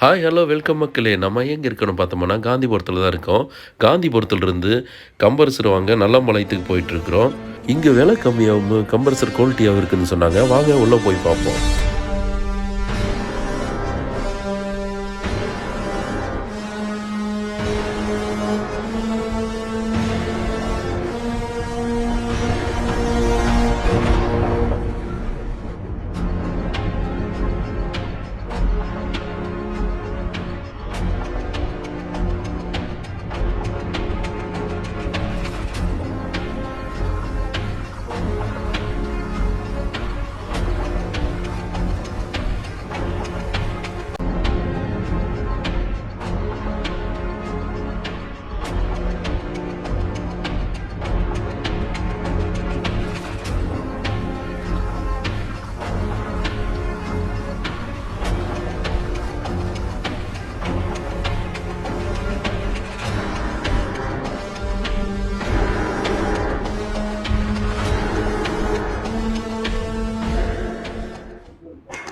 Hi hello welcome மக்களே. நம்ம எங்கே இருக்கணும் பார்த்தோம்னா காந்திபுரத்தில் தான் இருக்கோம். காந்திபுரத்துலேருந்து கம்ப்ரஸர் வாங்க நல்லம்பாளையத்துக்கு போயிட்டுருக்குறோம். இங்கே விலை கம்மியாகவும் கம்ப்ரஸர் குவாலிட்டியாகவும் இருக்குதுன்னு சொன்னாங்க. வாங்க உள்ளே போய் பார்ப்போம்.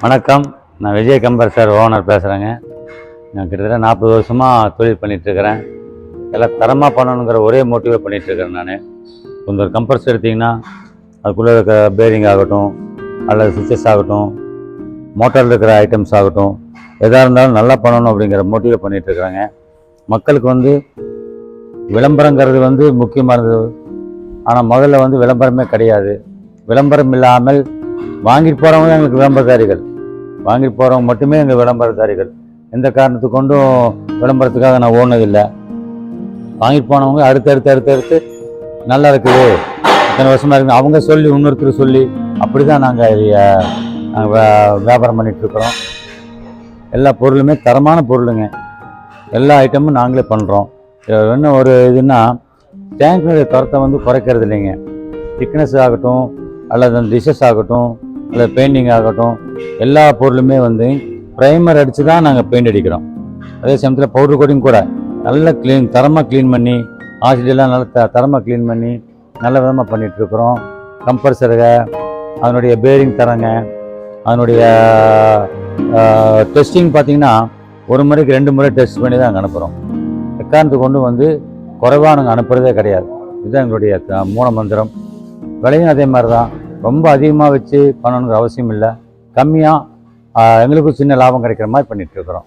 வணக்கம், நான் விஜய் கம்ப்ரஸர் ஓனர் பேசுகிறேங்க. நான் கிட்டத்தட்ட 40 வருஷமாக தொழில் பண்ணிகிட்ருக்கிறேன். எல்லாம் தரமாக பண்ணணுங்கிற ஒரே மோட்டிவாக பண்ணிகிட்ருக்கிறேன். நான் இந்த ஒரு கம்ப்ரஸர் எடுத்திங்கன்னா அதுக்குள்ளே இருக்கிற பேரிங் ஆகட்டும், அல்லது சுவிச்சஸ் ஆகட்டும், மோட்டாரில் இருக்கிற ஐட்டம்ஸ் ஆகட்டும், எதாக இருந்தாலும் நல்லா பண்ணணும் அப்படிங்கிற மோட்டிவாக பண்ணிகிட்ருக்குறேங்க. மக்களுக்கு விளம்பரங்கிறது முக்கியமானது. ஆனால் முதல்ல விளம்பரமே கிடையாது. விளம்பரம் இல்லாமல் வாங்கிட்டு போகிறவங்க எங்களுக்கு விளம்பரதாரிகள், வாங்கிட்டு போகிறவங்க மட்டுமே எங்கள் விளம்பரதாரிகள். எந்த காரணத்து கொண்டும் விளம்பரத்துக்காக நான் ஓடுனதில்லை. வாங்கிட்டு போனவங்க அடுத்தடுத்து நல்லா இருக்குது, இத்தனை வருஷமாக இருக்குது அவங்க சொல்லி இன்னொருத்தர் சொல்லி அப்படி தான் நாங்கள் வியாபாரம் பண்ணிகிட்ருக்குறோம். எல்லா பொருளுமே தரமான பொருளுங்க. எல்லா ஐட்டமும் நாங்களே பண்ணுறோம். என்ன ஒரு இதுன்னா, டேங்க்குடைய தரத்தை குறைக்கிறது இல்லைங்க. திக்னஸ் ஆகட்டும், அல்லது அந்த டிஷ்ஷஸ் ஆகட்டும், அல்லது பெயிண்டிங் ஆகட்டும், எல்லா பொருளுமே ப்ரைமர் அடித்து தான் நாங்கள் பெயிண்ட் அடிக்கிறோம். அதே சமயத்தில் பவுடர் கோட்டிங் கூட நல்லா தரமாக க்ளீன் பண்ணி, ஆசிடெல்லாம் நல்லா தரமாக க்ளீன் பண்ணி நல்ல விதமாக பண்ணிகிட்ருக்குறோம். கம்ப்ரஸருங்க, அதனுடைய பேரிங் தரங்க, அதனுடைய டெஸ்டிங் பார்த்திங்கன்னா 1 முறைக்கு 2 முறை டெஸ்ட் பண்ணி தான் அங்கே அனுப்புகிறோம். எக்காரணத்துக்கு கொண்டு குறைவாக நாங்கள் அனுப்புகிறதே கிடையாது. இதுதான் எங்களுடைய மூல மந்திரம். விலையும் அதே மாதிரி தான். ரொம்ப அதிகமாக வச்சு பண்ணணுங்கிற அவசியம் இல்லை. கம்மியாக எங்களுக்கும் சின்ன லாபம் கிடைக்கிற மாதிரி பண்ணிகிட்ருக்குறோம்.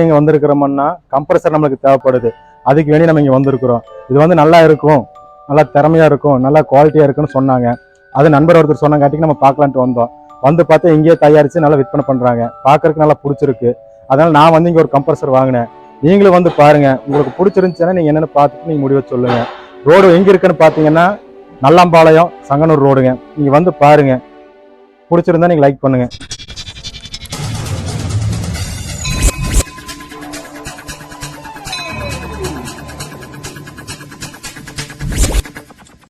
இங்கே வந்திருக்கிறோம்னா கம்ப்ரஸர் நம்மளுக்கு தேவைப்படுது. அதுக்கு வேண்டி நம்ம இங்கே வந்திருக்கிறோம். இது நல்லா இருக்கும், நல்லா திறமையாக இருக்கும், நல்லா குவாலிட்டியாக இருக்குன்னு சொன்னாங்க. அது நண்பர் ஒருத்தர் சொன்னாங்காட்டிக்கு நம்ம பார்க்கலான்ட்டு வந்தோம். பார்த்தா இங்கேயே தயாரித்து நல்லா விற்பனை பண்ணுறாங்க. பார்க்கறதுக்கு நல்லா பிடிச்சிருக்கு. அதனால் நான் இங்கே ஒரு கம்ப்ரஸர் வாங்கினேன். நீங்களும் பாருங்கள். உங்களுக்கு பிடிச்சிருந்துச்சுன்னா நீங்கள் என்னென்னு பார்த்துட்டு நீங்கள் முடிவை சொல்லுங்கள். ரோடு எங்கே இருக்குன்னு பார்த்தீங்கன்னா நல்லம்பாளையம் சங்கனூர் ரோடுங்க. நீங்கள் பாருங்கள். பிடிச்சிருந்தா நீங்கள் லைக் பண்ணுங்கள்.